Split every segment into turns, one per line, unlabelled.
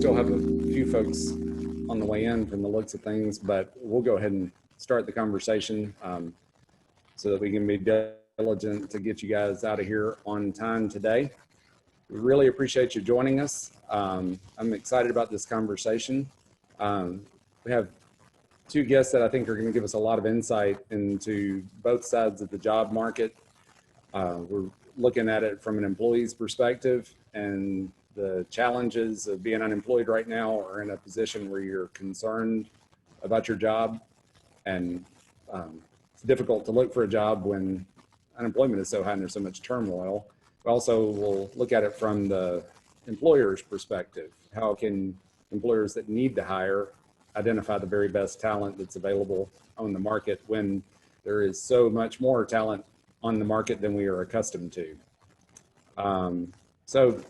still have a few folks on the way in from the looks of things, but we'll go ahead and start the conversation so that we can be diligent to get you guys out of here on time today. We really appreciate you joining us. I'm excited about this conversation. We have two guests that I think are going to give us a lot of insight into both sides of the job market. We're looking at it from an employee's perspective and the challenges of being unemployed right now, or in a position where you're concerned about your job. And it's difficult to look for a job when unemployment is so high and there's so much turmoil. We also will look at it from the employer's perspective. How can employers that need to hire identify the very best talent that's available on the market when there is so much more talent on the market than we are accustomed to? So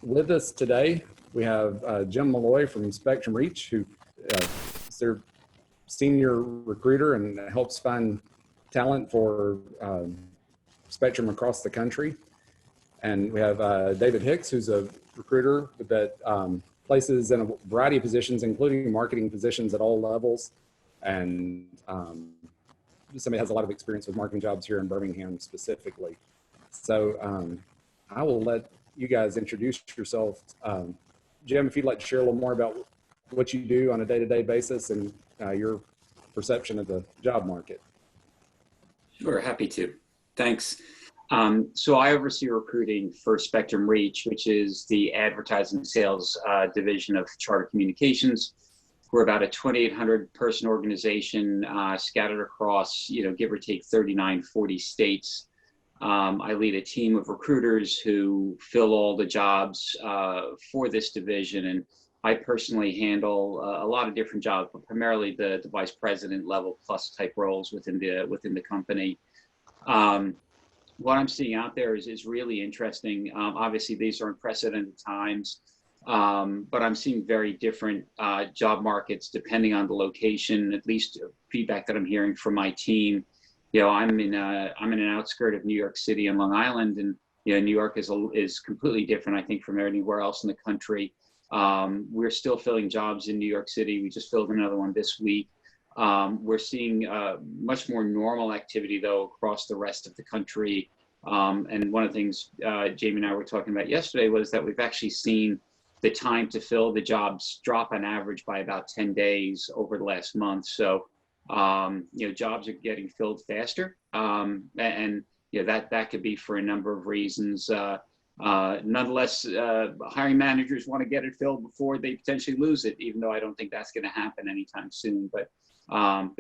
with us today, we have Jim Malloy from Spectrum Reach, who is their senior recruiter and helps find talent for Spectrum across the country. And we have David Hicks, who's a recruiter that places in a variety of positions, including marketing positions at all levels. And somebody has a lot of experience with marketing jobs here in Birmingham specifically. So I will let you guys introduce yourself. Jim, if you'd like to share a little more about what you do on a day-to-day basis and your perception of the job market.
Sure, happy to. Thanks. So I oversee recruiting for Spectrum Reach, which is the advertising sales division of Charter Communications. We're about a 2,800 person organization scattered across, give or take 39, 40 states. I lead a team of recruiters who fill all the jobs for this division, and I personally handle a lot of different jobs, but primarily the vice president level plus type roles within the company. What I'm seeing out there is really interesting. Obviously, these are unprecedented times, but I'm seeing very different job markets depending on the location. At least feedback that I'm hearing from my team. I'm in an outskirt of New York City and Long Island, and New York is completely different, I think, from anywhere else in the country. We're still filling jobs in New York City. We just filled another one this week. We're seeing much more normal activity, though, across the rest of the country. And one of the things Jamie and I were talking about yesterday was that we've actually seen the time to fill the jobs drop on average by about 10 days over the last month. So, jobs are getting filled faster. That could be for a number of reasons. Nonetheless, hiring managers want to get it filled before they potentially lose it, even though I don't think that's going to happen anytime soon. But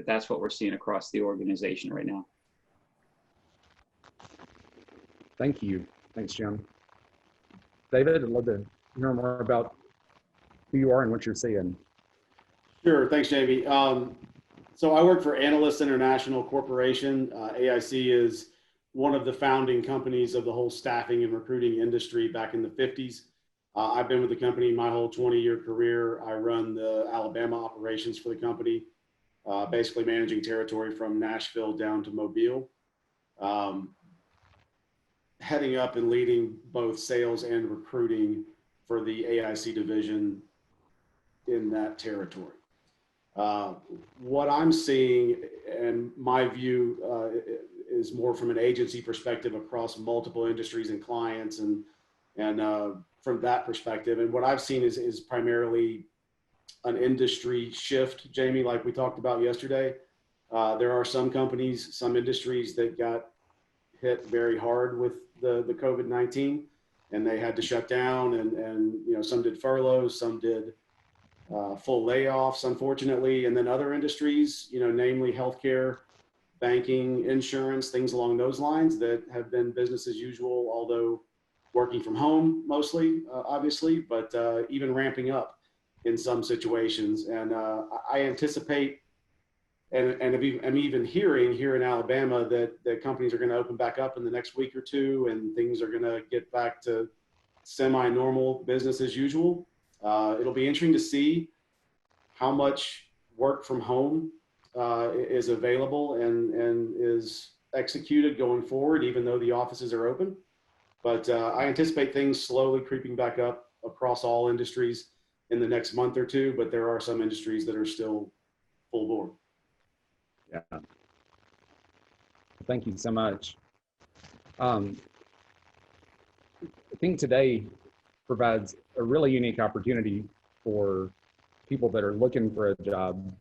that's what we're seeing across the organization right now.
Thank you. Thanks, Jim. David, I'd love to hear more about who you are and what you're seeing.
Sure. Thanks, Jamie. So I work for Analyst International Corporation. AIC is one of the founding companies of the whole staffing and recruiting industry back in the 50s. I've been with the company my whole 20-year career. I run the Alabama operations for the company, basically managing territory from Nashville down to Mobile, heading up and leading both sales and recruiting for the AIC division in that territory. What I'm seeing, and my view is more from an agency perspective across multiple industries and clients, and from that perspective. And what I've seen is primarily an industry shift, Jamie, like we talked about yesterday. There are some companies, some industries that got hit very hard with the COVID-19, and they had to shut down, and some did furloughs, some did full layoffs, unfortunately, and then other industries, namely healthcare, banking, insurance, things along those lines that have been business as usual, although working from home mostly, obviously, but even ramping up in some situations. And I anticipate, and I'm even hearing here in Alabama that companies are going to open back up in the next week or two, and things are going to get back to semi-normal business as usual. It'll be interesting to see how much work from home is available and is executed going forward, even though the offices are open. But I anticipate things slowly creeping back up across all industries. in the next month or two, but there are some industries that are still full bore.
Yeah. Thank you so much. I think today provides a really unique opportunity for people that are looking for a job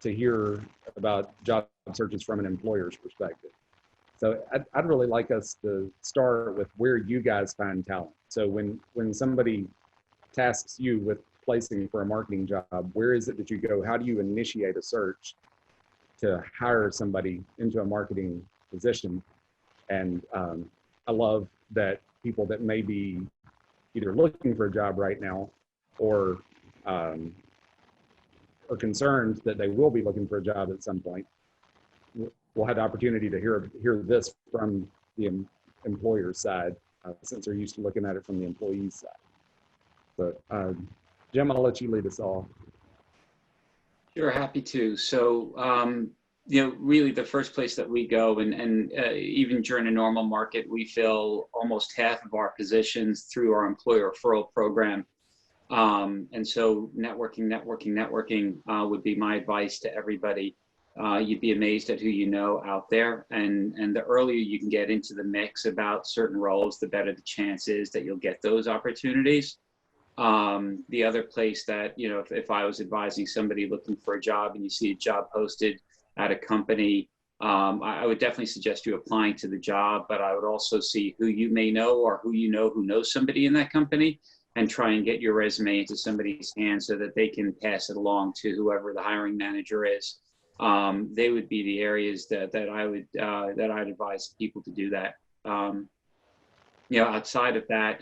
to hear about job searches from an employer's perspective. So I'd really like us to start with where you guys find talent. So when somebody tasks you with placing for a marketing job, where is it that you go? How do you initiate a search to hire somebody into a marketing position? And I love that people that may be either looking for a job right now or are concerned that they will be looking for a job at some point will have the opportunity to hear this from the employer's side, since they're used to looking at it from the employee's side. But Jim, I'll let you lead us all.
Sure, happy to. So, really the first place that we go, and even during a normal market, we fill almost half of our positions through our employer referral program. And so networking would be my advice to everybody. You'd be amazed at who you know out there. And the earlier you can get into the mix about certain roles, the better the chance is that you'll get those opportunities. The other place that, if I was advising somebody looking for a job and you see a job posted at a company, I would definitely suggest you applying to the job, but I would also see who you may know or who you know who knows somebody in that company, and try and get your resume into somebody's hands so that they can pass it along to whoever the hiring manager is. They would be the areas that I'd advise people to do that. Outside of that,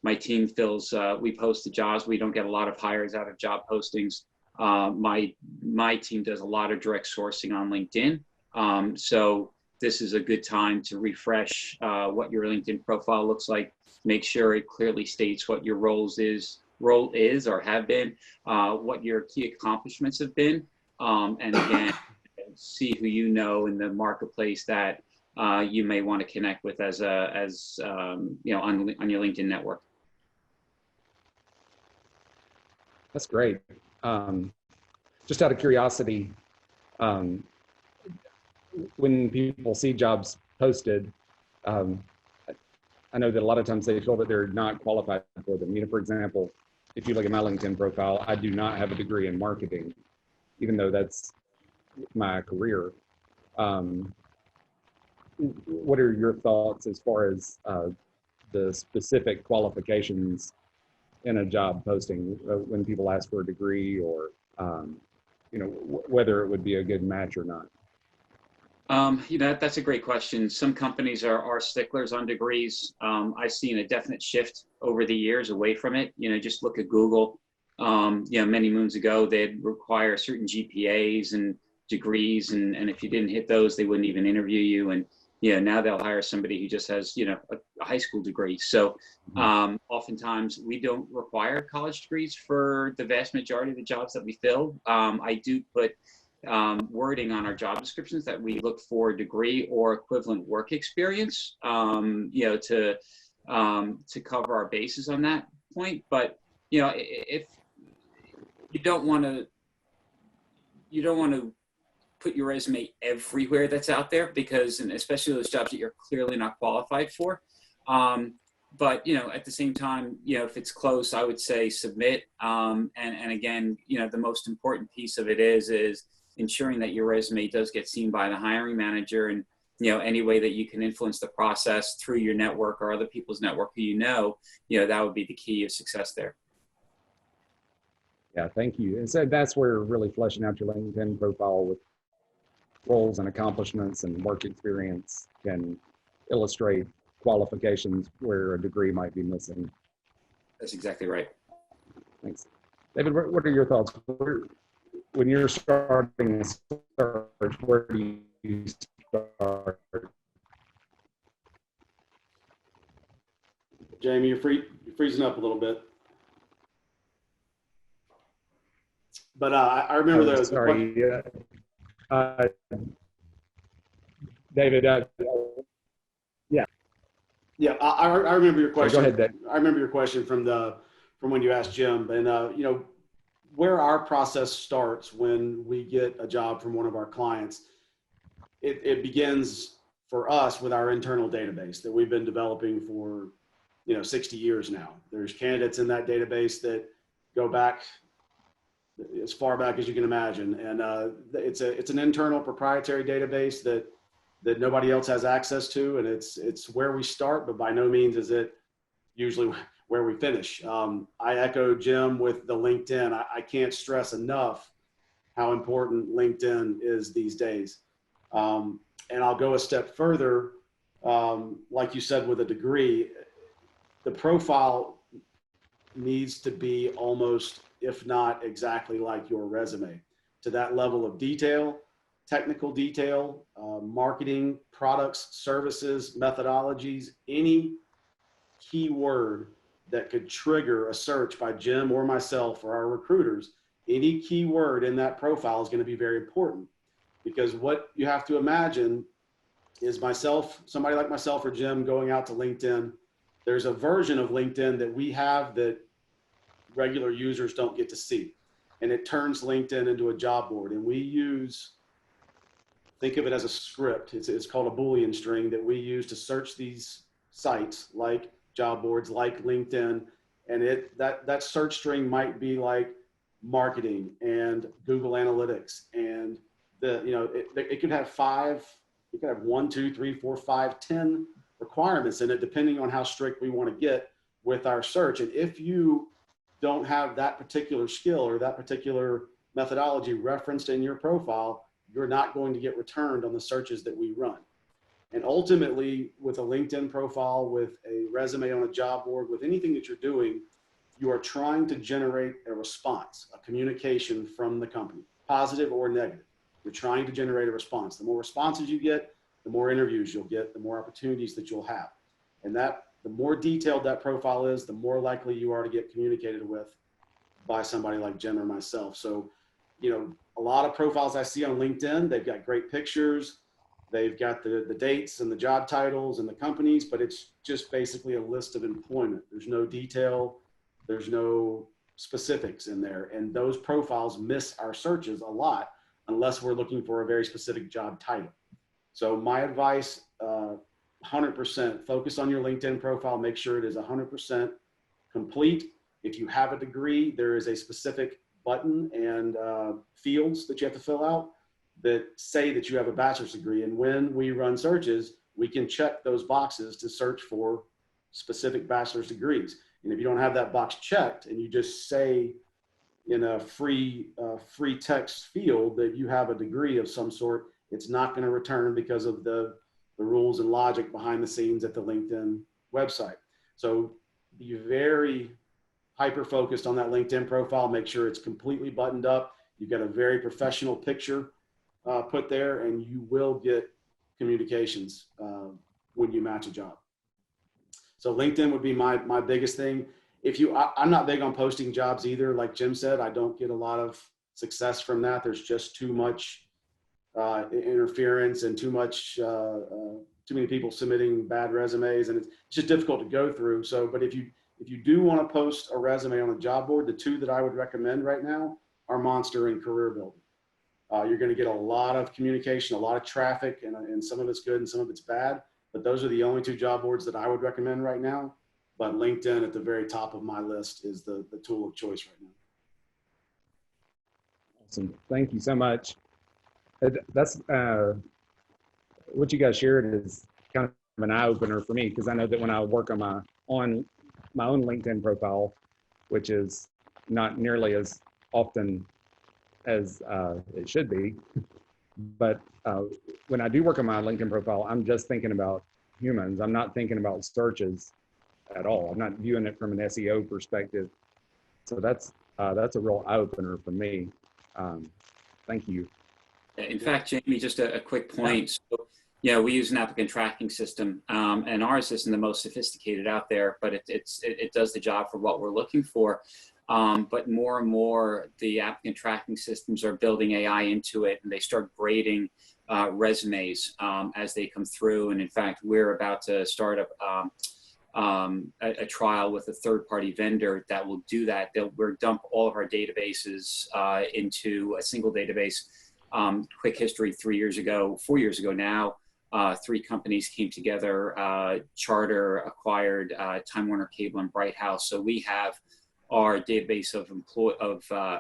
my team fills, we post the jobs. We don't get a lot of hires out of job postings. My team does a lot of direct sourcing on LinkedIn. So this is a good time to refresh what your LinkedIn profile looks like. Make sure it clearly states what your role is or have been, what your key accomplishments have been. And again, see who you know in the marketplace that you may want to connect with on your LinkedIn network.
That's great. Just out of curiosity, when people see jobs posted, I know that a lot of times they feel that they're not qualified for them. For example, if you look at my LinkedIn profile, I do not have a degree in marketing, even though that's my career. What are your thoughts as far as the specific qualifications in a job posting when people ask for a degree, or whether it would be a good match or not?
That's a great question. Some companies are sticklers on degrees. I've seen a definite shift over the years away from it. Just look at Google. Many moons ago, they'd require certain GPAs and degrees, and if you didn't hit those, they wouldn't even interview you. And now they'll hire somebody who just has a high school degree. So oftentimes we don't require college degrees for the vast majority of the jobs that we fill. I do put wording on our job descriptions that we look for a degree or equivalent work experience, to cover our bases on that point. But if you don't want to put your resume everywhere that's out there, because, and especially those jobs that you're clearly not qualified for. But at the same time, if it's close, I would say submit. And again, the most important piece of it is ensuring that your resume does get seen by the hiring manager, and any way that you can influence the process through your network or other people's network who that would be the key of success there.
Yeah, thank you. And so that's where really fleshing out your LinkedIn profile with roles and accomplishments and work experience can illustrate qualifications where a degree might be missing.
That's exactly right.
Thanks. David, what are your thoughts? When you're starting a search, where do you start?
Jamie, you're freezing up a little bit. But I remember the
sorry. David, yeah.
Yeah, I remember your question.
Go ahead, Dave.
I remember your question from from when you asked Jim. And, you know, where our process starts when we get a job from one of our clients, it begins for us with our internal database that we've been developing for, you know, 60 years now. There's candidates in that database that go back as far back as you can imagine. And it's an internal proprietary database that nobody else has access to. And it's where we start, but by no means is it usually where we finish. I echo Jim with the LinkedIn. I can't stress enough how important LinkedIn is these days. And I'll go a step further. Like you said, with a degree, the profile needs to be almost, if not exactly like your resume, to that level of detail, technical detail, marketing, products, services, methodologies, any keyword that could trigger a search by Jim or myself or our recruiters. Any keyword in that profile is going to be very important, because what you have to imagine is somebody like myself or Jim going out to LinkedIn. There's a version of LinkedIn that we have that regular users don't get to see. And it turns LinkedIn into a job board. And we think of it as a script. It's called a Boolean string that we use to search these sites like job boards, like LinkedIn. And that search string might be like marketing and Google Analytics. And it could have 1, 2, 3, 4, 5, 10 requirements in it, depending on how strict we want to get with our search. And if you don't have that particular skill or that particular methodology referenced in your profile, you're not going to get returned on the searches that we run. And ultimately, with a LinkedIn profile, with a resume on a job board, with anything that you're doing, you are trying to generate a response, a communication from the company, positive or negative. You're trying to generate a response. The more responses you get, the more interviews you'll get, the more opportunities that you'll have. And the more detailed that profile is, the more likely you are to get communicated with by somebody like Jim or myself. So, you know, a lot of profiles I see on LinkedIn, they've got great pictures, they've got the dates and the job titles and the companies, but it's just basically a list of employment. There's no detail, there's no specifics in there. And those profiles miss our searches a lot unless we're looking for a very specific job title. So my advice, 100%, focus on your LinkedIn profile, make sure it is 100% complete. If you have a degree, there is a specific button and fields that you have to fill out that say that you have a bachelor's degree. And when we run searches, we can check those boxes to search for specific bachelor's degrees. And if you don't have that box checked and you just say in a free text field that you have a degree of some sort, it's not going to return because of the rules and logic behind the scenes at the LinkedIn website. So be very hyper-focused on that LinkedIn profile. Make sure it's completely buttoned up. You've got a very professional picture put there, and you will get communications when you match a job. So LinkedIn would be my biggest thing. I'm not big on posting jobs either. Like Jim said, I don't get a lot of success from that. There's just too much interference and too many people submitting bad resumes, and it's just difficult to go through. So, but if you do want to post a resume on a job board, the two that I would recommend right now are Monster and Career Builder. You're going to get a lot of communication, a lot of traffic, and some of it's good and some of it's bad. But those are the only two job boards that I would recommend right now. But LinkedIn at the very top of my list is the tool of choice right now.
Awesome. Thank you so much. That's what you guys shared is kind of an eye opener for me, because I know that when I work on my own LinkedIn profile, which is not nearly as often as it should be, but when I do work on my LinkedIn profile, I'm just thinking about humans. I'm not thinking about searches at all. I'm not viewing it from an SEO perspective. So that's a real eye opener for me. Thank you.
In fact, Jamie, just a quick point. So, we use an applicant tracking system, and ours isn't the most sophisticated out there, but it does the job for what we're looking for. But more and more, the applicant tracking systems are building AI into it, and they start grading resumes as they come through. And in fact, we're about to start a trial with a third-party vendor that will do that. We'll dump all of our databases into a single database. Quick history: 4 years ago now, three companies came together. Charter acquired Time Warner Cable and Bright House. So we have our database of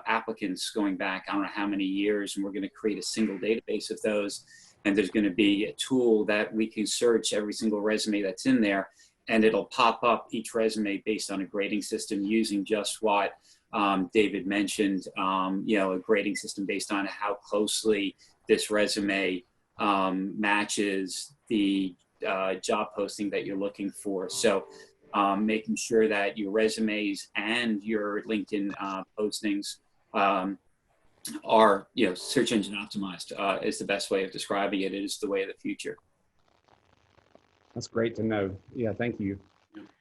applicants going back, I don't know how many years, and we're going to create a single database of those. And there's going to be a tool that we can search every single resume that's in there, and it'll pop up each resume based on a grading system using just what David mentioned, a grading system based on how closely this resume matches the job posting that you're looking for. So making sure that your resumes and your LinkedIn postings are, search engine optimized is the best way of describing it. It is the way of the future.
That's great to know. Yeah, thank you.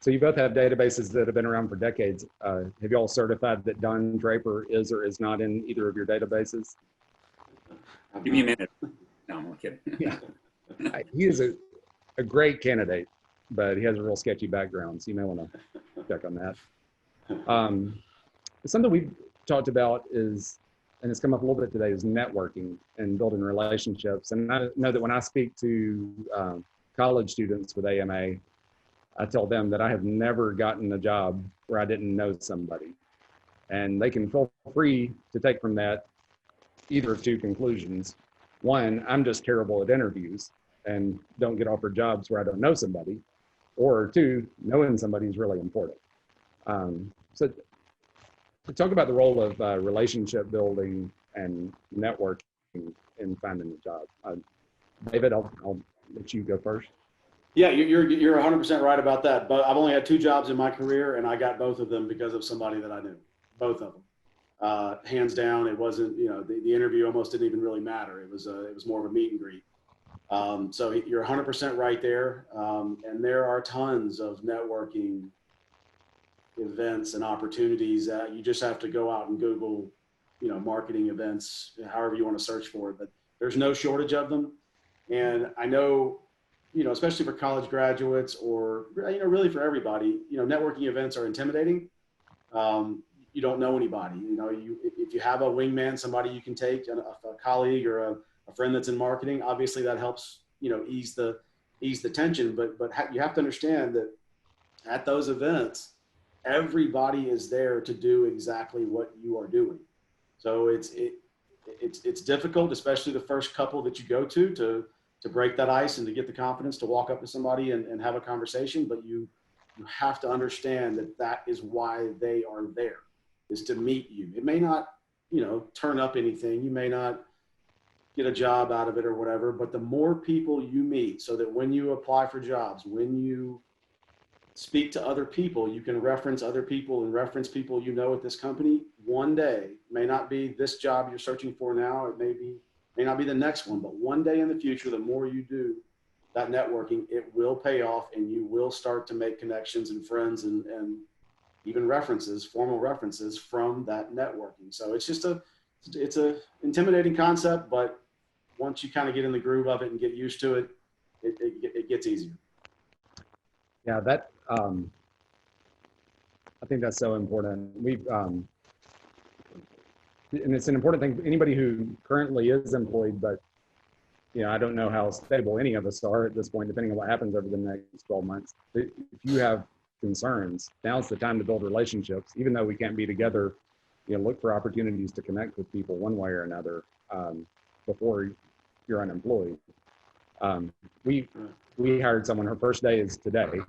So you both have databases that have been around for decades. Have you all certified that Don Draper is or is not in either of your databases?
Give me a minute. No, I'm kidding.
Yeah. He is a great candidate, but he has a real sketchy background, so you may want to check on that. Something we've talked about is, and it's come up a little bit today, is networking and building relationships. And I know that when I speak to college students with AMA, I tell them that I have never gotten a job where I didn't know somebody. And they can feel free to take from that either of two conclusions. One, I'm just terrible at interviews and don't get offered jobs where I don't know somebody. Or two, knowing somebody is really important. So to talk about the role of relationship building and networking in finding a job. David, I'll let you go first.
Yeah, you're 100% right about that. But I've only had 2 jobs in my career, and I got both of them because of somebody that I knew. Both of them, hands down. It wasn't, the interview almost didn't even really matter. It was more of a meet and greet. So you're 100% right there. And there are tons of networking events and opportunities that you just have to go out and Google, marketing events, however you want to search for it. But there's no shortage of them. And I know, especially for college graduates or, really for everybody, networking events are intimidating. You don't know anybody. If you have a wingman, somebody you can take, a colleague or a friend that's in marketing, obviously that helps, ease the tension. But you have to understand that at those events, everybody is there to do exactly what you are doing. So it's difficult, especially the first couple that you go to break that ice and to get the confidence to walk up to somebody and have a conversation. But you have to understand that is why they are there, is to meet you. It may not, turn up anything. You may not get a job out of it or whatever, but the more people you meet, so that when you apply for jobs, when you speak to other people, you can reference other people and reference people at this company. One day, may not be this job you're searching for now, it may not be the next one, but one day in the future, the more you do that networking, it will pay off, and you will start to make connections and friends and even references, formal references from that networking. So it's just it's a intimidating concept, but once you kind of get in the groove of it and get used to it, it gets easier.
Yeah, that I think that's so important. And it's an important thing. Anybody who currently is employed, but I don't know how stable any of us are at this point, depending on what happens over the next 12 months. If you have concerns, now's the time to build relationships. Even though we can't be together, look for opportunities to connect with people one way or another before you're unemployed. We hired someone. Her first day is today.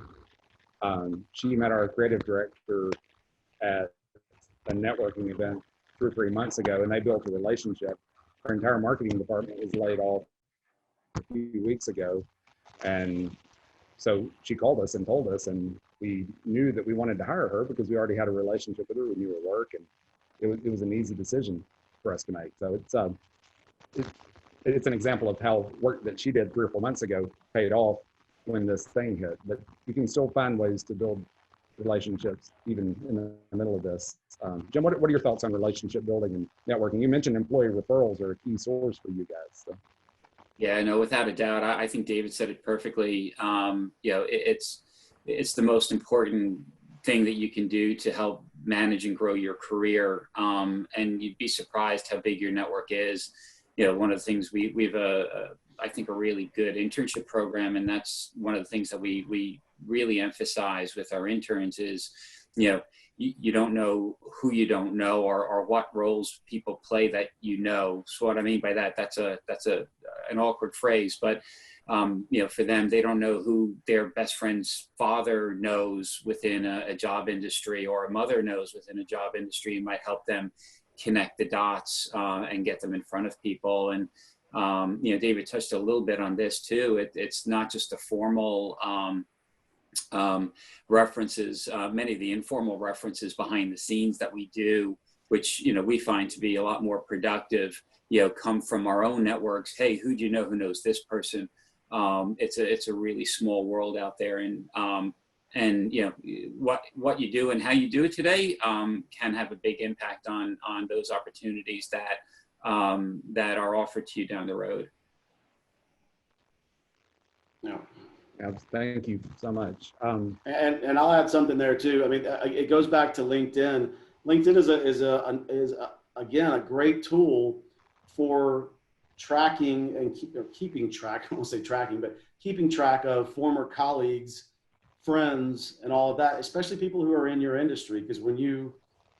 She met our creative director at a networking event 2 or 3 months ago, and they built a relationship. Our entire marketing department was laid off a few weeks ago, and so she called us and told us, and we knew that we wanted to hire her because we already had a relationship with her. We knew her work, and it was an easy decision for us to make. So it's an example of how work that she did 3 or 4 months ago paid off when this thing hit. But you can still find ways to build relationships even in the middle of this. Jim, what are your thoughts on relationship building and networking? You mentioned employee referrals are a key source for you guys. So.
Yeah, no, without a doubt. I think David said it perfectly. It's it's the most important thing that you can do to help manage and grow your career. And you'd be surprised how big your network is. You know, one of the things we've I think a really good internship program, and that's one of the things that we really emphasize with our interns is, you know, you don't know who you don't know, or what roles people play that you know. So what I mean by that, that's an awkward phrase, but you know, for them, they don't know who their best friend's father knows within a job industry, or a mother knows within a job industry, and might help them connect the dots and get them in front of people. And you know, David touched a little bit on this too. It's not just the formal references, many of the informal references behind the scenes that we do, which, you know, we find to be a lot more productive, you know, come from our own networks. Hey, who do you know who knows this person? It's a really small world out there, and you know, what you do and how you do it today can have a big impact on those opportunities that that are offered to you down the road.
Yeah.
Thank you so much.
And I'll add something there too. I mean, it goes back to LinkedIn. LinkedIn is again a great tool for tracking and keeping track. I won't say tracking, but keeping track of former colleagues, friends, and all of that, especially people who are in your industry. Because if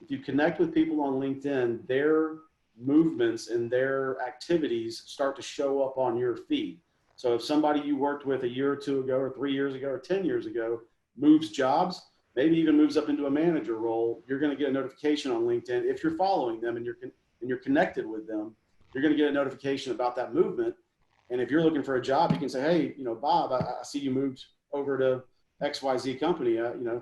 you connect with people on LinkedIn, their movements and their activities start to show up on your feed. So if somebody you worked with a year or two ago, or 3 years ago, or 10 years ago moves jobs, maybe even moves up into a manager role, you're going to get a notification on LinkedIn. If you're following them and you're connected with them, you're going to get a notification about that movement. And if you're looking for a job, you can say, hey, you know, Bob, I see you moved over to XYZ company. You know,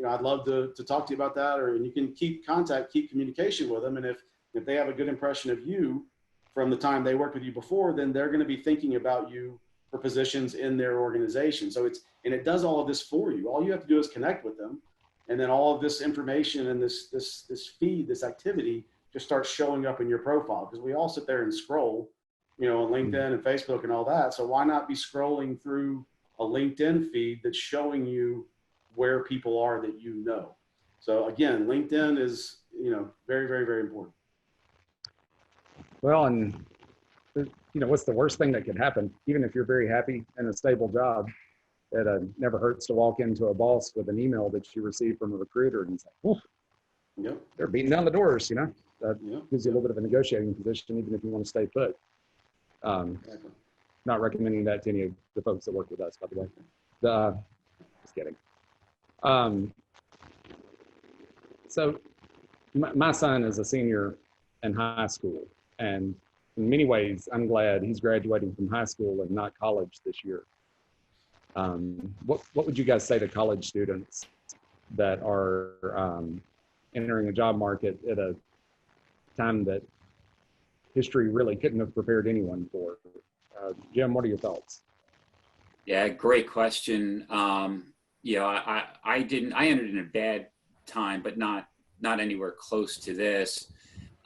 I'd love to talk to you about that. And you can keep communication with them. And if they have a good impression of you from the time they worked with you before, then they're going to be thinking about you for positions in their organization. So it does all of this for you. All you have to do is connect with them. And then all of this information and this feed, this activity just starts showing up in your profile, because we all sit there and scroll, you know, on LinkedIn and Facebook and all that. So why not be scrolling through a LinkedIn feed that's showing you where people are that you know? So again, LinkedIn is, you know, very, very, very important.
Well, and you know, what's the worst thing that could happen? Even if you're very happy in a stable job, it never hurts to walk into a boss with an email that you received from a recruiter and say, oh,
yep,
they're beating down the doors, you know? That
yep,
gives you a little bit of a negotiating position, even if you want to stay put.
exactly.
Not recommending that to any of the folks that work with us, by the way. Just kidding. So my son is a senior in high school, and in many ways, I'm glad he's graduating from high school and not college this year. What would you guys say to college students that are entering a job market at a time that history really couldn't have prepared anyone for? Jim, what are your thoughts?
Yeah, great question. You know, I entered in a bad time, but not anywhere close to this.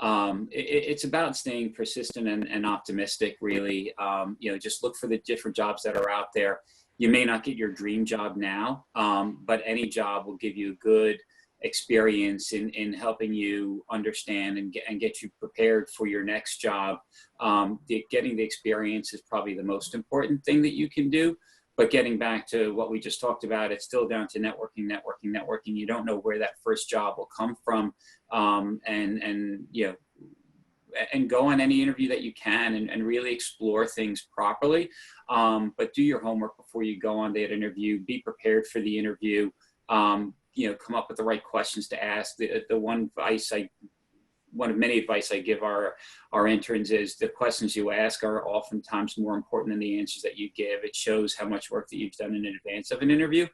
It's about staying persistent and optimistic, really. You know, just look for the different jobs that are out there. You may not get your dream job now, but any job will give you a good experience in helping you understand and get you prepared for your next job. Getting the experience is probably the most important thing that you can do. But getting back to what we just talked about, it's still down to networking. You don't know where that first job will come from, and you know, and go on any interview that you can and really explore things properly. But do your homework before you go on that interview. Be prepared for the interview. You know, come up with the right questions to ask. One of many advice I give our interns is the questions you ask are oftentimes more important than the answers that you give. It shows how much work that you've done in advance of an interview.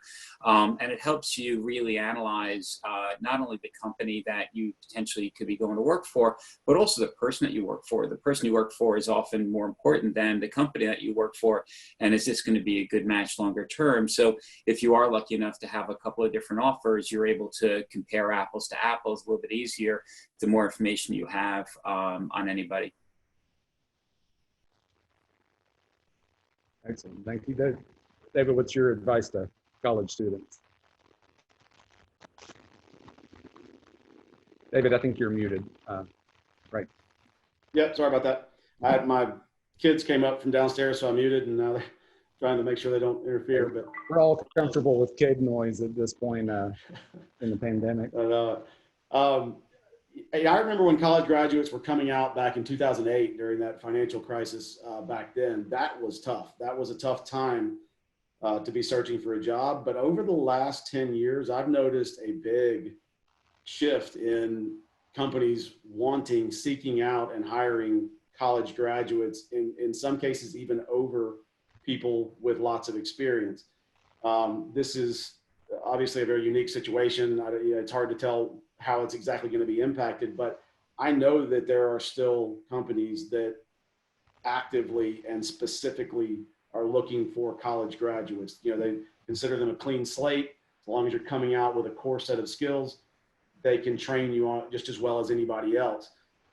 And it helps you really analyze not only the company that you potentially could be going to work for, but also the person that you work for. The person you work for is often more important than the company that you work for. And is this going to be a good match longer term? So if you are lucky enough to have a couple of different offers, you're able to compare apples to apples a little bit easier the more information you have on anybody.
Excellent. Thank you, David. David, what's your advice to college students. David, I think you're muted. Right.
Yep, sorry about that. I had my kids came up from downstairs, so I muted, and now they're trying to make sure they don't interfere. But
we're all comfortable with kid noise at this point in the pandemic.
I remember when college graduates were coming out back in 2008 during that financial crisis back then. That was tough. That was a tough time to be searching for a job. But over the last 10 years, I've noticed a big shift in companies seeking out and hiring college graduates, in some cases even over people with lots of experience. This is obviously a very unique situation. It's hard to tell how it's exactly going to be impacted, but I know that there are still companies that actively and specifically are looking for college graduates. They consider them a clean slate. As long as you're coming out with a core set of skills, they can train you on just as well as anybody else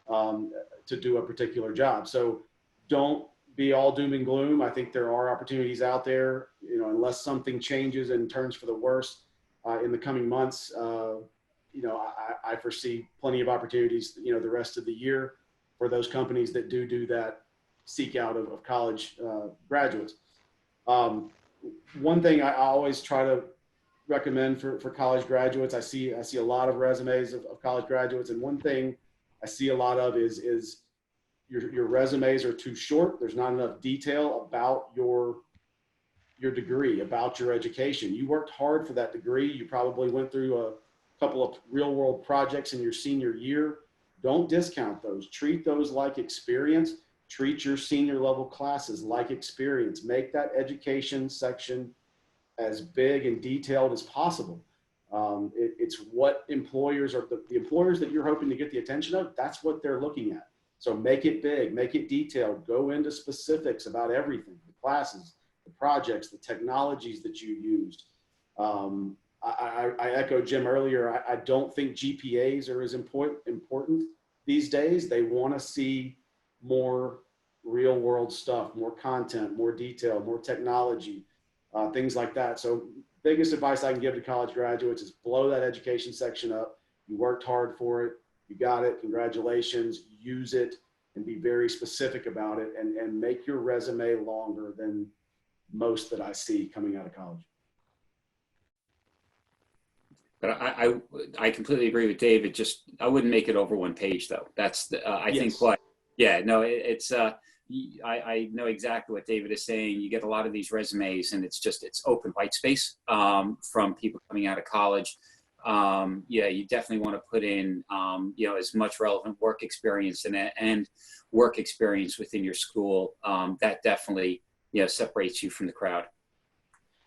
to do a particular job. So don't be all doom and gloom. I think there are opportunities out there, unless something changes and turns for the worse in the coming months. I foresee plenty of opportunities, the rest of the year for those companies that do that seek out of college graduates. One thing I always try to recommend for college graduates, I see a lot of resumes of college graduates, and one thing I see a lot of is your resumes are too short. There's not enough detail about your degree, about your education. You worked hard for that degree. You probably went through a couple of real world projects in your senior year. Don't discount those. Treat those like experience. Treat your senior level classes like experience. Make that education section as big and detailed as possible. It's what employers are, the employers that you're hoping to get the attention of, that's what they're looking at. So make it big, make it detailed, go into specifics about everything, the classes, the projects, the technologies that you used. I echoed Jim earlier. I don't think GPAs are as important these days. They want to see more real world stuff, more content, more detail, more technology, things like that. So biggest advice I can give to college graduates is blow that education section up. You worked hard for it. You got it. Congratulations. Use it and be very specific about it, and make your resume longer than most that I see coming out of college.
But I completely agree with David. Just, I wouldn't make it over one page though. That's the, I think yeah, no, it's, I know exactly what David is saying. You get a lot of these resumes and it's open white space from people coming out of college. Yeah, you definitely want to put in, as much relevant work experience and work experience within your school. That definitely, separates you from the crowd.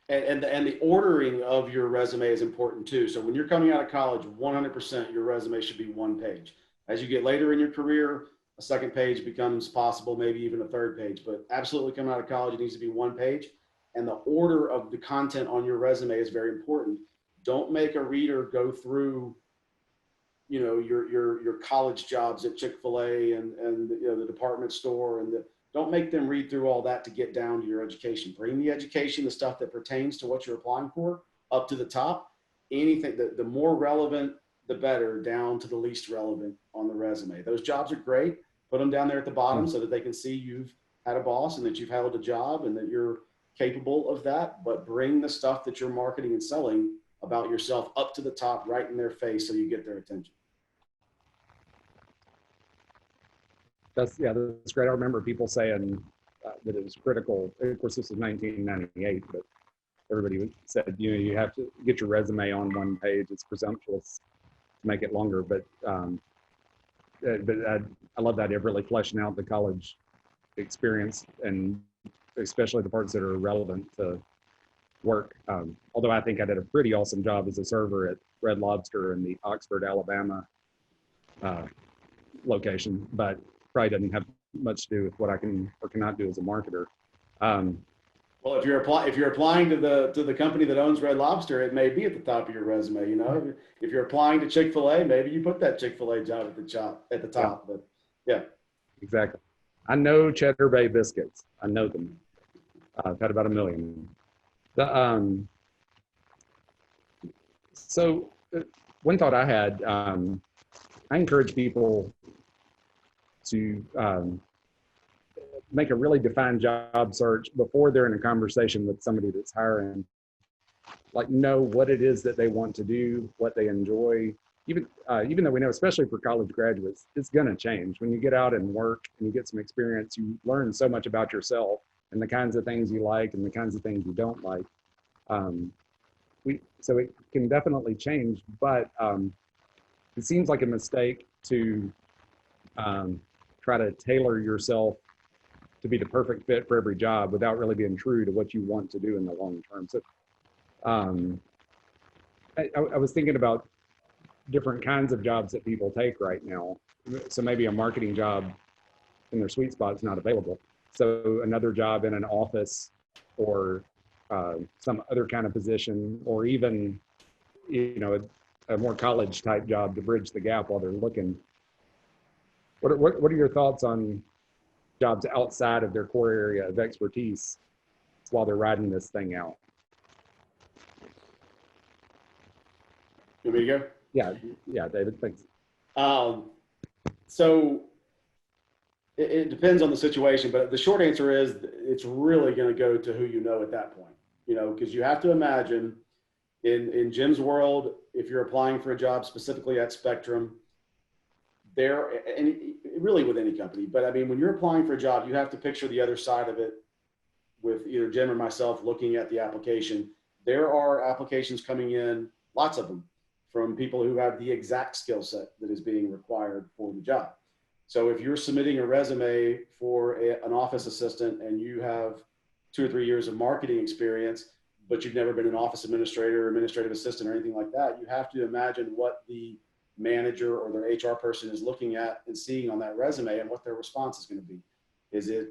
And the ordering of your resume is important too. So when you're coming out of college, 100% your resume should be one page. As you get later in your career, a second page becomes possible, maybe even a third page, but absolutely coming out of college, it needs to be one page. And the order of the content on your resume is very important. Don't make a reader go through, your college jobs at Chick-fil-A and the department store, and don't make them read through all that to get down to your education. Bring the education, the stuff that pertains to what you're applying for, up to the top. Anything, the more relevant, the better, down to the least relevant on the resume. Those jobs are great. Put them down there at the bottom so that they can see you've had a boss and that you've held a job and that you're capable of that. But bring the stuff that you're marketing and selling about yourself up to the top, right in their face, so you get their attention.
That's great. I remember people saying that it was critical. Of course, this was 1998, but everybody said, you have to get your resume on one page. It's presumptuous to make it longer, but I love that of really fleshing out the college experience, and especially the parts that are relevant to work. Although I think I did a pretty awesome job as a server at Red Lobster in the Oxford, Alabama location, but probably doesn't have much to do with what I can or cannot do as a marketer.
Well, if you're applying to the company that owns Red Lobster, it may be at the top of your resume. If you're applying to Chick-fil-A, maybe you put that Chick-fil-A job at the top.
Yeah.
But yeah,
exactly. I know Cheddar Bay biscuits. I know them. I've had about 1 million. So one thought I had, I encourage people to make a really defined job search before they're in a conversation with somebody that's hiring. Like, know what it is that they want to do, what they enjoy. Even though we know, especially for college graduates, it's going to change. When you get out and work and you get some experience, you learn so much about yourself and the kinds of things you like and the kinds of things you don't like. So it can definitely change, but it seems like a mistake to try to tailor yourself to be the perfect fit for every job without really being true to what you want to do in the long term. So I was thinking about different kinds of jobs that people take right now. So maybe a marketing job in their sweet spot is not available. So another job in an office or some other kind of position, or even, a more college type job to bridge the gap while they're looking. What are your thoughts on jobs outside of their core area of expertise while they're riding this thing out?
You want me to go?
Yeah, David, thanks.
So it depends on the situation, but the short answer is it's really going to go to who you know at that point, because you have to imagine in Jim's world, if you're applying for a job specifically at Spectrum, and really with any company, but I mean, when you're applying for a job, you have to picture the other side of it with either Jim or myself looking at the application. There are applications coming in, lots of them, from people who have the exact skill set that is being required for the job. So if you're submitting a resume for an office assistant and you have 2 or 3 years of marketing experience, but you've never been an office administrator or administrative assistant or anything like that, you have to imagine what the manager or their HR person is looking at and seeing on that resume and what their response is going to be. Is it,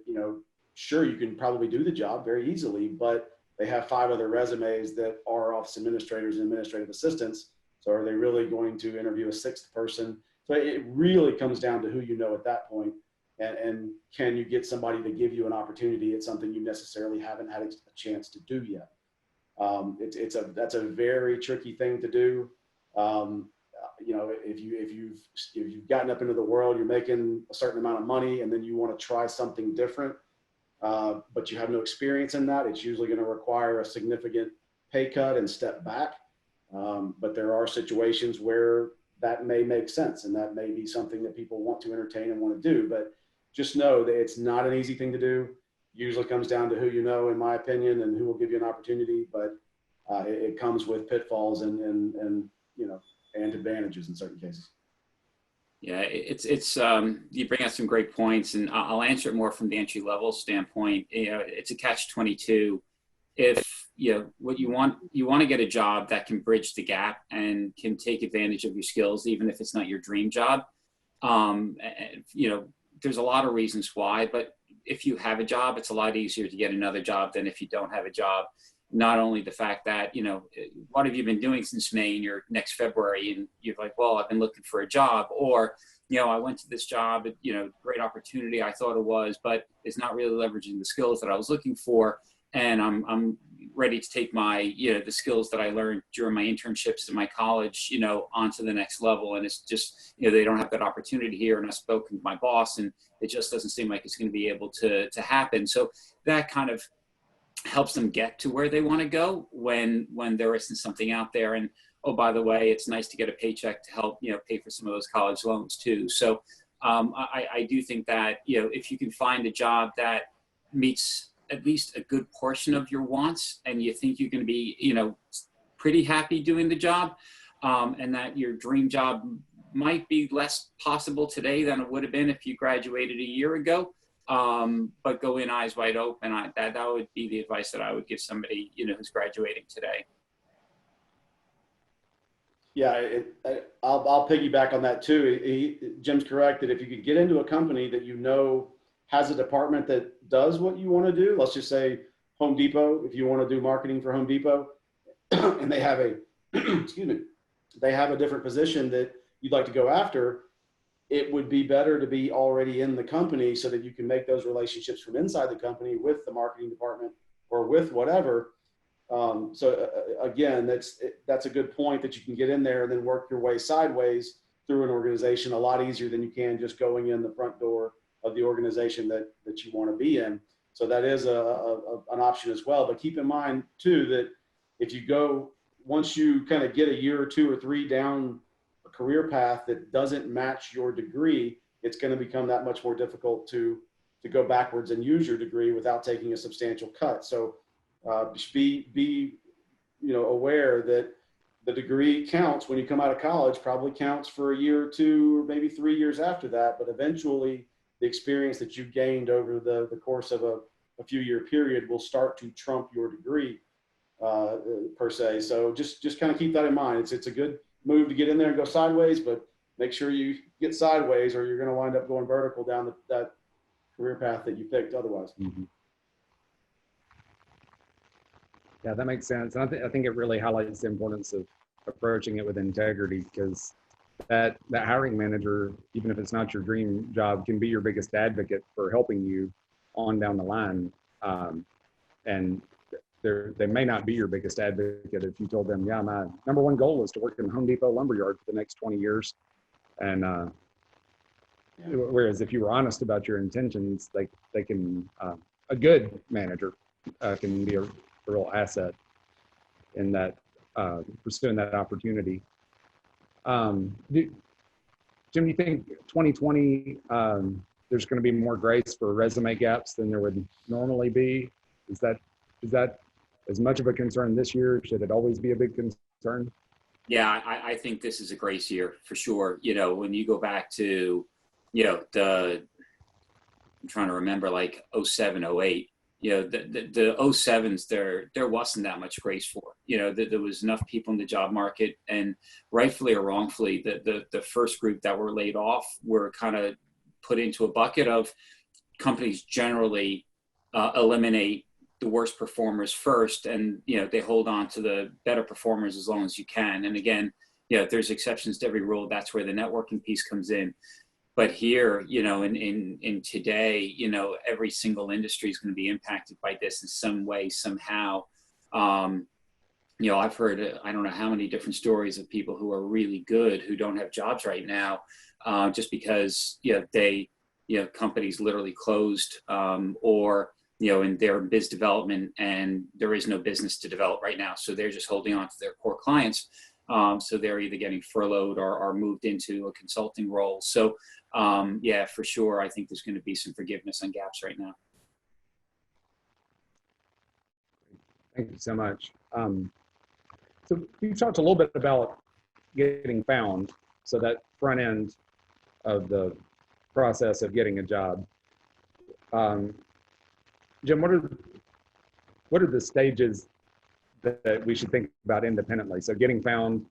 sure, you can probably do the job very easily, but they have 5 other resumes that are office administrators and administrative assistants. So are they really going to interview a 6th person? So it really comes down to who you know at that point, and can you get somebody to give you an opportunity at something you necessarily haven't had a chance to do yet. That's a very tricky thing to do. If you've gotten up into the world, you're making a certain amount of money, and then you want to try something different, but you have no experience in that, it's usually going to require a significant pay cut and step back. But there are situations where that may make sense, and that may be something that people want to entertain and want to do. But just know that it's not an easy thing to do. Usually comes down to who you know, in my opinion, and who will give you an opportunity. But it comes with pitfalls and advantages in certain cases.
Yeah, it's you bring out some great points, and I'll answer it more from the entry level standpoint. It's a catch-22. If what you want to get a job that can bridge the gap and can take advantage of your skills, even if it's not your dream job. There's a lot of reasons why, but if you have a job, it's a lot easier to get another job than if you don't have a job. Not only the fact that, what have you been doing since May and you're next February, and you're like, well, I've been looking for a job, or, I went to this job, great opportunity, I thought it was, but it's not really leveraging the skills that I was looking for. And I'm ready to take my, the skills that I learned during my internships in my college, onto the next level. And it's just, they don't have that opportunity here. And I've spoken to my boss, and it just doesn't seem like it's going to be able to happen. So that kind of helps them get to where they want to go when there isn't something out there. And, oh, by the way, it's nice to get a paycheck to help, pay for some of those college loans too. So I do think that, if you can find a job that meets at least a good portion of your wants, and you think you're going to be, pretty happy doing the job, and that your dream job might be less possible today than it would have been if you graduated a year ago. But go in eyes wide open. That would be the advice that I would give somebody, who's graduating today.
Yeah, I'll piggyback on that too. Jim's correct that if you could get into a company that has a department that does what you want to do, let's just say Home Depot, if you want to do marketing for Home Depot, and they have they have a different position that you'd like to go after, it would be better to be already in the company so that you can make those relationships from inside the company with the marketing department or with whatever, Again, that's a good point, that you can get in there and then work your way sideways through an organization a lot easier than you can just going in the front door of the organization that you want to be in. So that is an option as well. But keep in mind too, that if you go, once you kind of get a year or 2 or 3 down a career path that doesn't match your degree, it's going to become that much more difficult to go backwards and use your degree without taking a substantial cut. So be aware that the degree counts when you come out of college, probably counts for a year or 2 or maybe 3 years after that, but eventually the experience that you gained over the course of a few year period will start to trump your degree per se. So just kind of keep that in mind. It's a good move to get in there and go sideways, but make sure you get sideways or you're going to wind up going vertical down that career path that you picked otherwise.
Mm-hmm. Yeah, that makes sense. And I think it really highlights the importance of approaching it with integrity, because that hiring manager, even if it's not your dream job, can be your biggest advocate for helping you on down the line. And they may not be your biggest advocate if you told them, yeah, my number one goal is to work in the Home Depot lumberyard for the next 20 years. And whereas if you were honest about your intentions, they can, a good manager can be a real asset in that pursuing that opportunity. Jim, do you think 2020 there's going to be more grace for resume gaps than there would normally be? Is that as much of a concern this year? Should it always be a big concern?
Yeah, I think this is a grace year for sure. When you go back to, I'm trying to remember, like 07, 08, the 07s, there wasn't that much grace for. There was enough people in the job market, and rightfully or wrongfully, the first group that were laid off were kind of put into a bucket of companies generally eliminate the worst performers first, and they hold on to the better performers as long as you can. And again, there's exceptions to every rule. That's where the networking piece comes in. But here, in today, every single industry is going to be impacted by this in some way, somehow. I've heard, I don't know how many different stories of people who are really good who don't have jobs right now, just because, companies literally closed, or, and they're in biz development and there is no business to develop right now. So they're just holding on to their core clients. So they're either getting furloughed or moved into a consulting role. So yeah, for sure, I think there's going to be some forgiveness on gaps right now.
Thank you so much. So you talked a little bit about getting found, so that front end of the process of getting a job. Jim, what are the stages that we should think about independently? So getting found,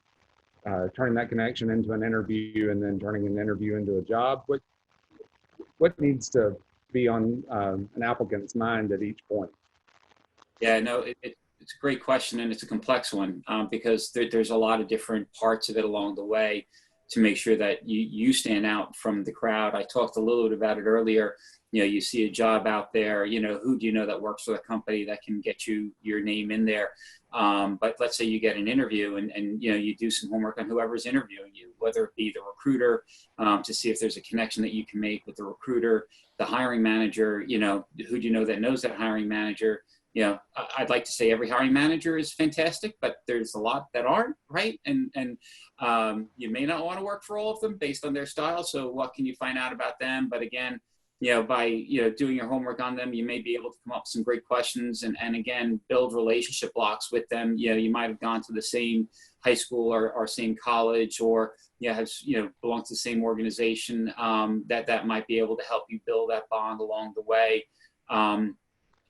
turning that connection into an interview, and then turning an interview into a job. What needs to be on an applicant's mind at each point?
Yeah, no, it's a great question, and it's a complex one, because there's a lot of different parts of it along the way to make sure that you stand out from the crowd. I talked a little bit about it earlier. You see a job out there, who do you know that works for a company that can get your name in there? But let's say you get an interview and you do some homework on whoever's interviewing you, whether it be the recruiter, to see if there's a connection that you can make with the recruiter, the hiring manager, who do you know that knows that hiring manager? I'd like to say every hiring manager is fantastic, but there's a lot that aren't, right? And you may not want to work for all of them based on their style. So what can you find out about them? But again, by doing your homework on them, you may be able to come up with some great questions and again, build relationship blocks with them. You might have gone to the same high school or same college, or belong to the same organization, that might be able to help you build that bond along the way.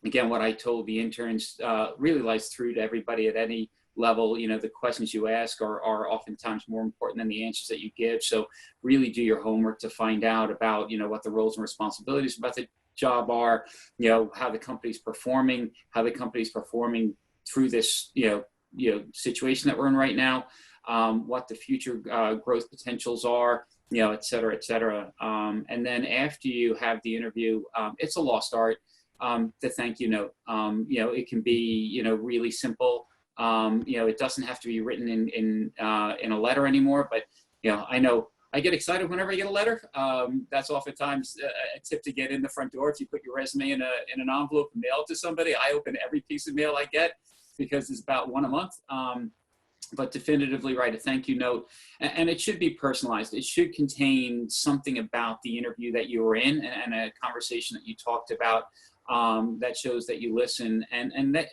Again, what I told the interns really lies through to everybody at any level. The questions you ask are oftentimes more important than the answers that you give. So really do your homework to find out about, what the roles and responsibilities about the job are, how the company's performing, through this, situation that we're in right now, what the future growth potentials are, et cetera, et cetera. And then after you have the interview, it's a lost art. the thank you note. It can be, really simple. It doesn't have to be written in a letter anymore, but, I know I get excited whenever I get a letter. That's oftentimes a tip to get in the front door. If you put your resume in an envelope and mail it to somebody, I open every piece of mail I get because it's about one a month. But definitively write a thank you note, and it should be personalized. It should contain something about the interview that you were in and a conversation that you talked about that shows that you listen and that,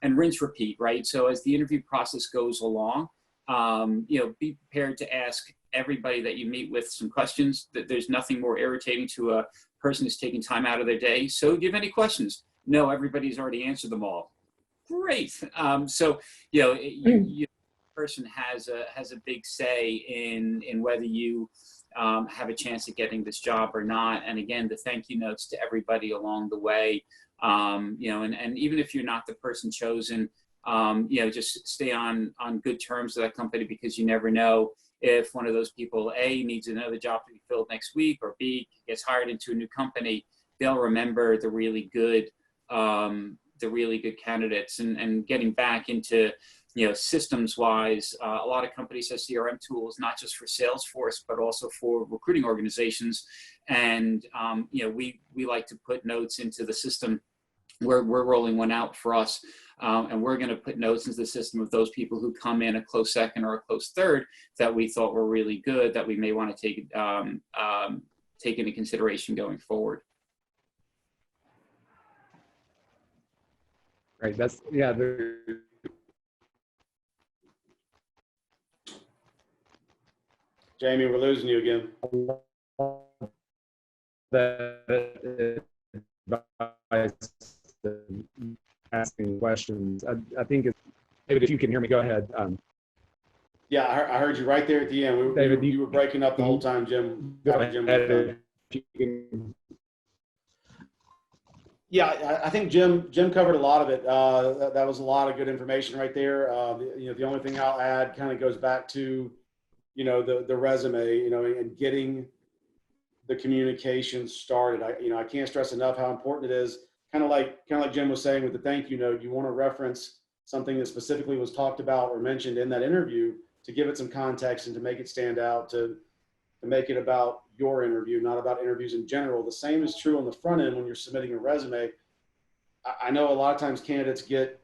and rinse repeat, right? So as the interview process goes along, be prepared to ask everybody that you meet with some questions. That there's nothing more irritating to a person who's taking time out of their day. So do you have any questions? No, everybody's already answered them all. Great. Person has a big say in whether you have a chance at getting this job or not. And again, the thank you notes to everybody along the way, and even if you're not the person chosen, just stay on good terms with that company, because you never know if one of those people, A, needs another job to be filled next week, or B, gets hired into a new company. They'll remember the really good candidates. And getting back into systems wise, a lot of companies have CRM tools, not just for Salesforce, but also for recruiting organizations. And, we like to put notes into the system. We're rolling one out for us. And we're going to put notes into the system of those people who come in a close second or a close third that we thought were really good, that we may want to take into consideration going forward.
Right.
Jamie, we're losing you again.
Asking questions. I think it's, David, if you can hear me, go ahead.
Yeah, I heard you right there at the end.
David,
you were breaking up the whole time, Jim.
Go ahead.
Yeah, I think Jim covered a lot of it. That was a lot of good information right there. The only thing I'll add kind of goes back to, the resume, and getting the communication started. I can't stress enough how important it is. Kind of like Jim was saying with the thank you note, you want to reference something that specifically was talked about or mentioned in that interview to give it some context and to make it stand out, to make it about your interview, not about interviews in general. The same is true on the front end when you're submitting a resume. I know a lot of times candidates get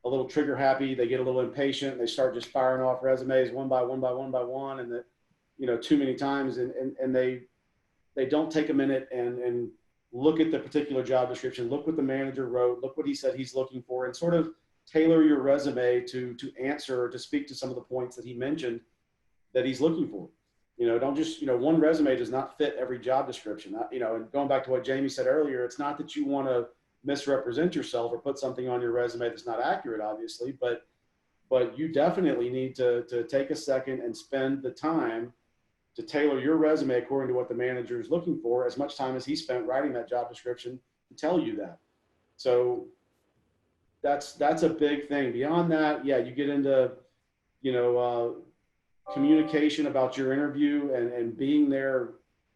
a little trigger happy, they get a little impatient, they start just firing off resumes one by one, and that, too many times, and they don't take a minute and look at the particular job description, look what the manager wrote, look what he said he's looking for, and sort of tailor your resume to answer or to speak to some of the points that he mentioned that he's looking for. Don't just, one resume does not fit every job description. And going back to what Jamie said earlier, it's not that you want to misrepresent yourself or put something on your resume that's not accurate, obviously, but you definitely need to take a second and spend the time to tailor your resume according to what the manager is looking for, as much time as he spent writing that job description to tell you that. So that's a big thing. Beyond that, yeah, you get into, communication about your interview and being there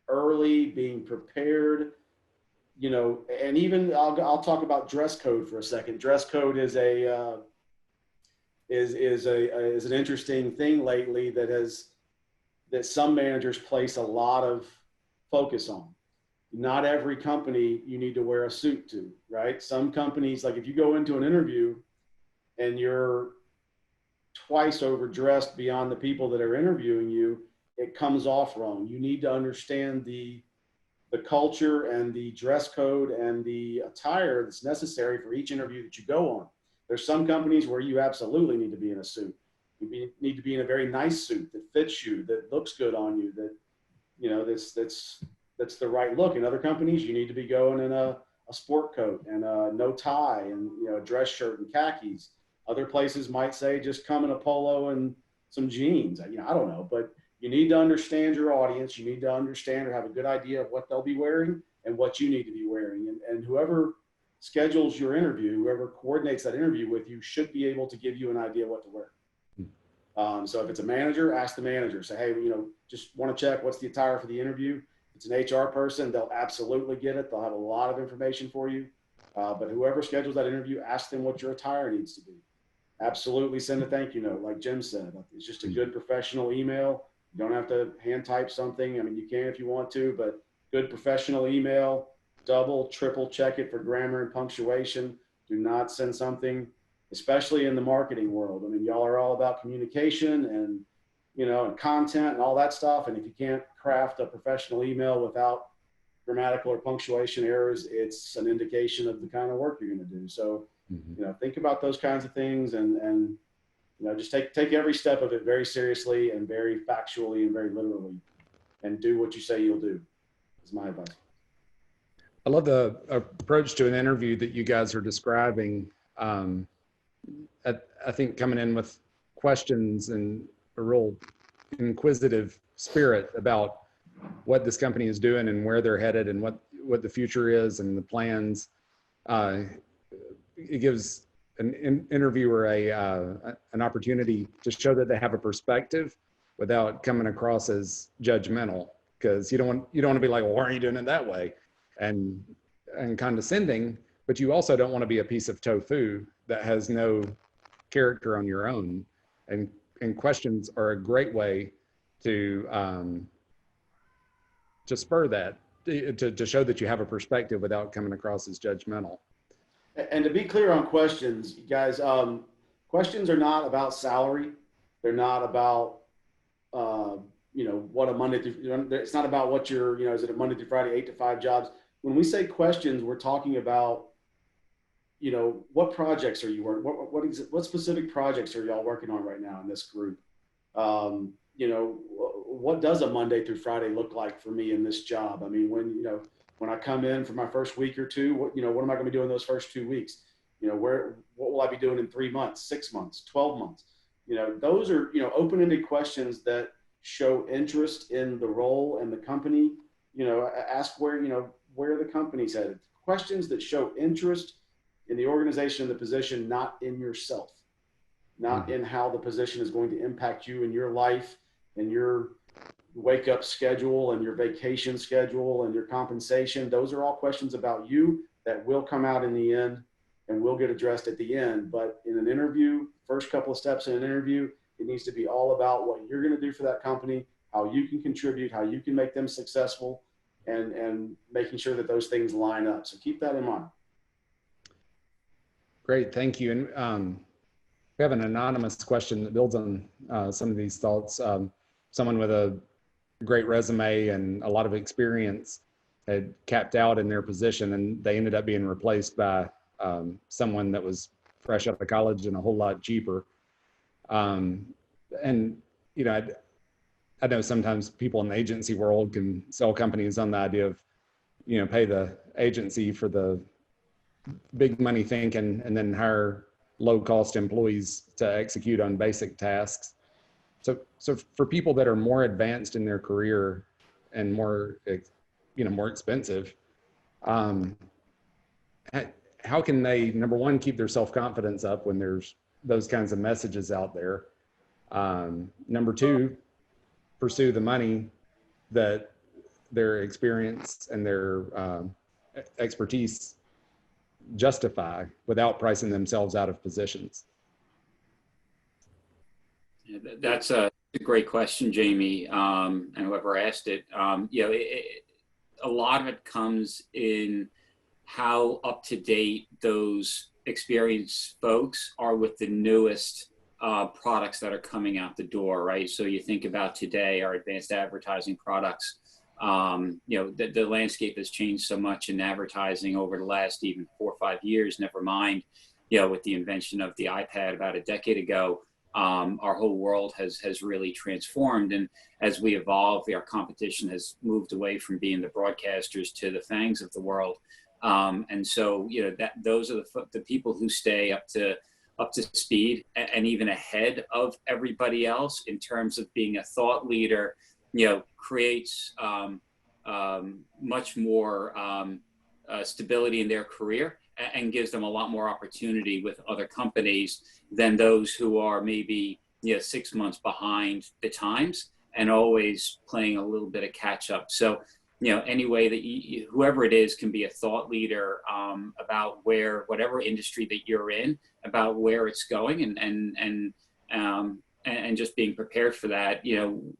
early, being prepared, and even I'll talk about dress code for a second. Dress code is is an interesting thing lately that some managers place a lot of focus on. Not every company you need to wear a suit to, right? Some companies, like if you go into an interview and you're twice overdressed beyond the people that are interviewing you, it comes off wrong. You need to understand the culture and the dress code and the attire that's necessary for each interview that you go on. There's some companies where you absolutely need to be in a suit. You need to be in a very nice suit that fits you, that looks good on you, that that's the right look. In other companies, you need to be going in a sport coat and no tie and a dress shirt and khakis. Other places might say just come in a polo and some jeans. I don't know, but you need to understand your audience. You need to understand or have a good idea of what they'll be wearing and what you need to be wearing. And whoever schedules your interview, whoever coordinates that interview with you, should be able to give you an idea what to wear. So if it's a manager, ask the manager. Say, hey, just want to check what's the attire for the interview. If it's an HR person, they'll absolutely get it. They'll have a lot of information for you. But whoever schedules that interview, ask them what your attire needs to be. Absolutely send a thank you note, like Jim said. It's just a good professional email. You don't have to hand type something. I mean, you can if you want to, but good professional email. Double, triple check it for grammar and punctuation. Do not send something, especially in the marketing world. I mean, y'all are all about communication and, and content and all that stuff. And if you can't craft a professional email without grammatical or punctuation errors, it's an indication of the kind of work you're going to do. So, think about those kinds of things and just take every step of it very seriously and very factually and very literally, and do what you say you'll do, is my advice.
I love the approach to an interview that you guys are describing. I think coming in with questions and a real inquisitive spirit about what this company is doing and where they're headed and what the future is and the plans. It gives an interviewer an opportunity to show that they have a perspective without coming across as judgmental, because you don't want to be like, well, why are you doing it that way? And condescending, but you also don't want to be a piece of tofu that has no character on your own. And questions are a great way to spur that, to show that you have a perspective without coming across as judgmental.
And to be clear on questions, guys, questions are not about salary. They're not about, what a Monday through, it's not about what your, is it a Monday through Friday, 8 to 5 jobs? When we say questions, we're talking about, what projects are you working? What specific projects are y'all working on right now in this group? What does a Monday through Friday look like for me in this job? I mean, when I come in for my first week or two, what am I going to be doing those first 2 weeks? What will I be doing in 3 months, 6 months, 12 months? Those are, open-ended questions that show interest in the role and the company. Ask where the company's headed. Questions that show interest in the organization and the position, not in yourself, not in how the position is going to impact you in your life and your wake up schedule and your vacation schedule and your compensation. Those are all questions about you that will come out in the end and will get addressed at the end. But in an interview, first couple of steps in an interview, it needs to be all about what you're going to do for that company, how you can contribute, how you can make them successful, and making sure that those things line up. So keep that in mind.
Great, thank you. And we have an anonymous question that builds on some of these thoughts. Someone with a great resume and a lot of experience had capped out in their position, and they ended up being replaced by someone that was fresh out of college and a whole lot cheaper. And I know sometimes people in the agency world can sell companies on the idea of, pay the agency for the big money thinking and then hire low cost employees to execute on basic tasks. So for people that are more advanced in their career and more expensive, how can they, number one, keep their self-confidence up when there's those kinds of messages out there? Number two, pursue the money that their experience and their expertise justify without pricing themselves out of positions?
Yeah, that's a great question, Jamie, and whoever asked it. A lot of it comes in how up to date those experienced folks are with the newest products that are coming out the door, right? So you think about today, our advanced advertising products. The landscape has changed so much in advertising over the last even 4 or 5 years, never mind, with the invention of the iPad about a decade ago. Our whole world has really transformed, and as we evolve, our competition has moved away from being the broadcasters to the FANGs of the world, and so those are the people who stay up to speed and even ahead of everybody else in terms of being a thought leader. Creates much more stability in their career and gives them a lot more opportunity with other companies than those who are maybe 6 months behind the times and always playing a little bit of catch up. So any way that whoever it is can be a thought leader about where, whatever industry that you're in, about where it's going, and just being prepared for that,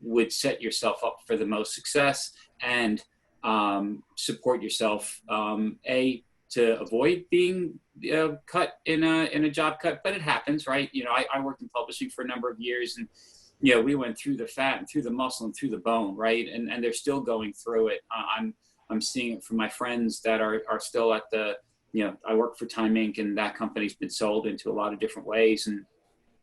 would set yourself up for the most success, and support yourself, to avoid being cut in a job cut, but it happens, right? I worked in publishing for a number of years, and we went through the fat and through the muscle and through the bone, right? And they're still going through it. I'm seeing it from my friends that are still at the, I work for Time Inc., and that company's been sold into a lot of different ways, and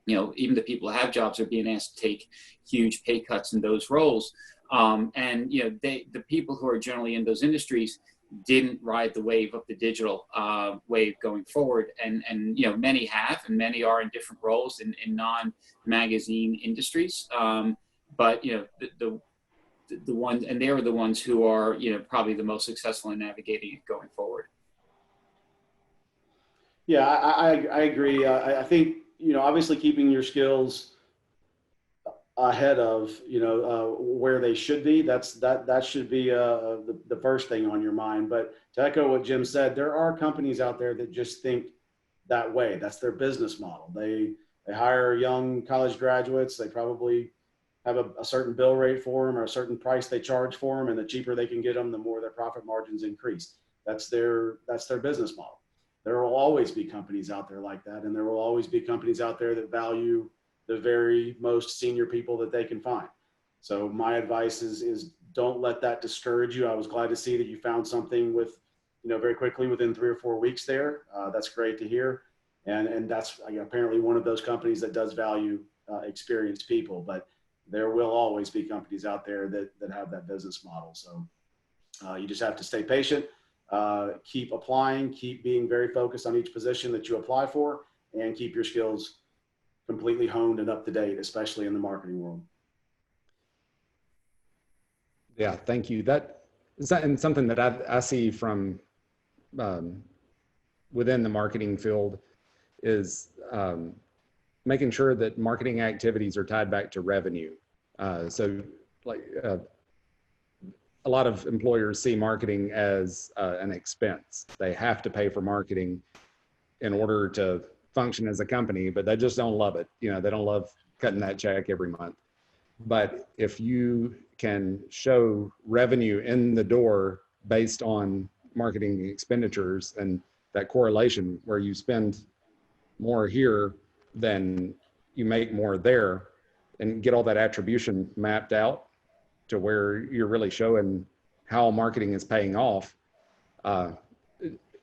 even the people who have jobs are being asked to take huge pay cuts in those roles. And the people who are generally in those industries didn't ride the wave of the digital wave going forward, and many have, and many are in different roles in non-magazine industries. But the ones, and they are the ones who are probably the most successful in navigating it going forward.
Yeah, I agree. I think obviously keeping your skills ahead of where they should be, that should be the first thing on your mind. But to echo what Jim said, there are companies out there that just think that way. That's their business model. They hire young college graduates. They probably have a certain bill rate for them, or a certain price they charge for them, and the cheaper they can get them, the more their profit margins increase. That's their business model. There will always be companies out there like that, and there will always be companies out there that value the very most senior people that they can find. So my advice is don't let that discourage you. I was glad to see that you found something with, very quickly within 3 or 4 weeks there. That's great to hear. And that's apparently one of those companies that does value experienced people, but there will always be companies out there that have that business model. So you just have to stay patient, keep applying, keep being very focused on each position that you apply for, and keep your skills completely honed and up to date, especially in the marketing world.
Yeah, thank you. That is something that I see from within the marketing field is making sure that marketing activities are tied back to revenue. So like a lot of employers see marketing as an expense. They have to pay for marketing in order to function as a company, but they just don't love it. They don't love cutting that check every month. But if you can show revenue in the door based on marketing expenditures, and that correlation where you spend more here than you make more there, and get all that attribution mapped out to where you're really showing how marketing is paying off,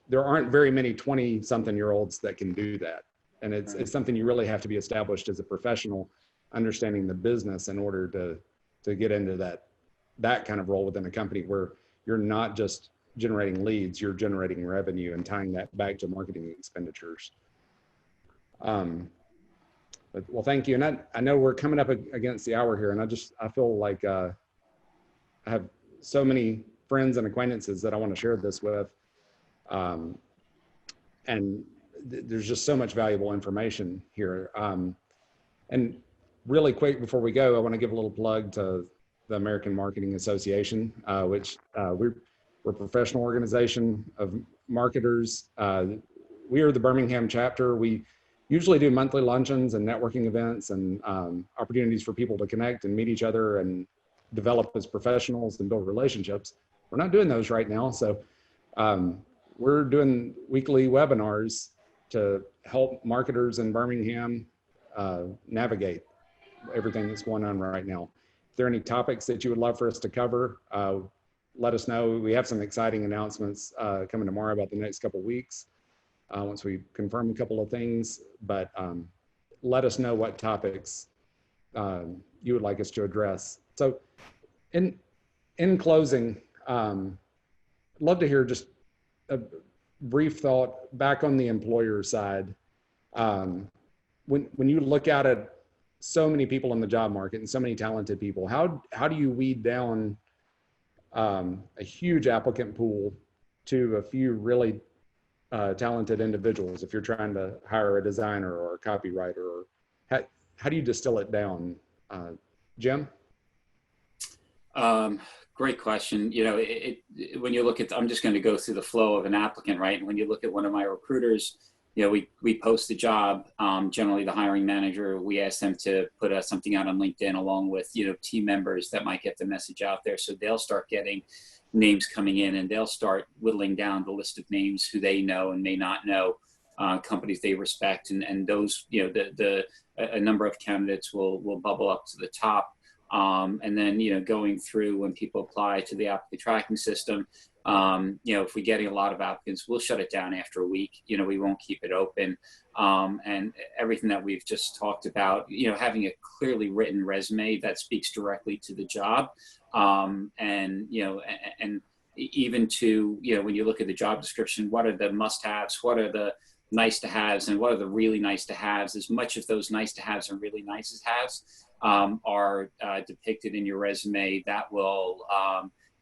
there aren't very many 20-something-year-olds that can do that. And it's something you really have to be established as a professional, understanding the business in order to get into that kind of role within a company where you're not just generating leads, you're generating revenue and tying that back to marketing expenditures. Well, thank you. And I know we're coming up against the hour here, and I feel like I have so many friends and acquaintances that I want to share this with. And there's just so much valuable information here. And really quick before we go, I want to give a little plug to the American Marketing Association, which we're a professional organization of marketers. We are the Birmingham chapter. We usually do monthly luncheons and networking events and opportunities for people to connect and meet each other and develop as professionals and build relationships. We're not doing those right now. So we're doing weekly webinars to help marketers in Birmingham navigate everything that's going on right now. If there are any topics that you would love for us to cover, let us know. We have some exciting announcements coming tomorrow about the next couple of weeks once we confirm a couple of things, but let us know what topics you would like us to address. So in closing, I'd love to hear just a brief thought back on the employer side. When you look out at so many people in the job market and so many talented people, how do you weed down a huge applicant pool to a few really talented individuals if you're trying to hire a designer or a copywriter? Or how do you distill it down? Jim?
Great question. You know, when you look at, I'm just going to go through the flow of an applicant, right? And when you look at one of my recruiters, you know, we post the job. Generally, the hiring manager, we ask them to put something out on LinkedIn along with, you know, team members that might get the message out there. So they'll start getting names coming in, and they'll start whittling down the list of names who they know and may not know, companies they respect, and those, you know, a number of candidates will bubble up to the top. And then, you know, going through when people apply to the applicant tracking system, you know, if we're getting a lot of applicants, we'll shut it down after a week. You know, we won't keep it open. And everything that we've just talked about, you know, having a clearly written resume that speaks directly to the job. And, you know, and even to, you know, when you look at the job description, what are the must-haves? What are the nice to haves, and what are the really nice to haves? As much of those nice to haves and really nice to haves are depicted in your resume, that will,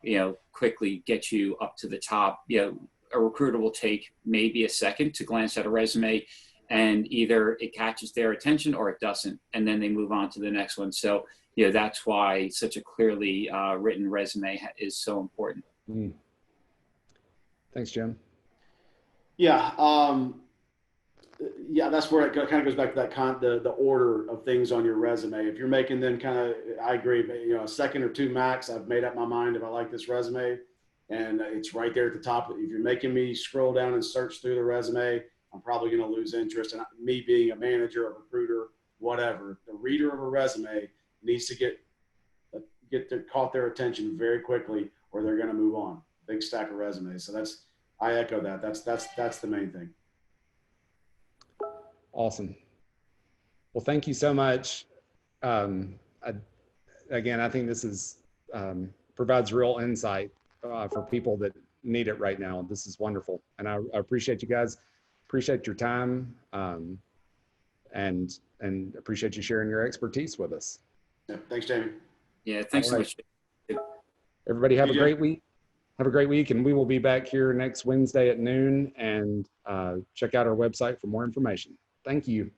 you know, quickly get you up to the top. You know, a recruiter will take maybe a second to glance at a resume, and either it catches their attention or it doesn't, and then they move on to the next one. So, you know, that's why such a clearly written resume is so important.
Mm. Thanks, Jim.
Yeah. Yeah, that's where it kind of goes back to that the order of things on your resume. If you're making them kind of, I agree, but, you know, a second or two max, I've made up my mind if I like this resume, and it's right there at the top. If you're making me scroll down and search through the resume, I'm probably going to lose interest. And me being a manager, a recruiter, whatever, the reader of a resume needs to caught their attention very quickly, or they're going to move on. Big stack of resumes. So I echo that. That's the main thing.
Awesome. Well, thank you so much. Again, I think this is provides real insight for people that need it right now. This is wonderful, and I appreciate you guys. Appreciate your time, and appreciate you sharing your expertise with us.
Yeah, thanks, Jamie.
Yeah, thanks so much.
Everybody have a great week. Have a great week, and we will be back here next Wednesday at noon, and check out our website for more information. Thank you.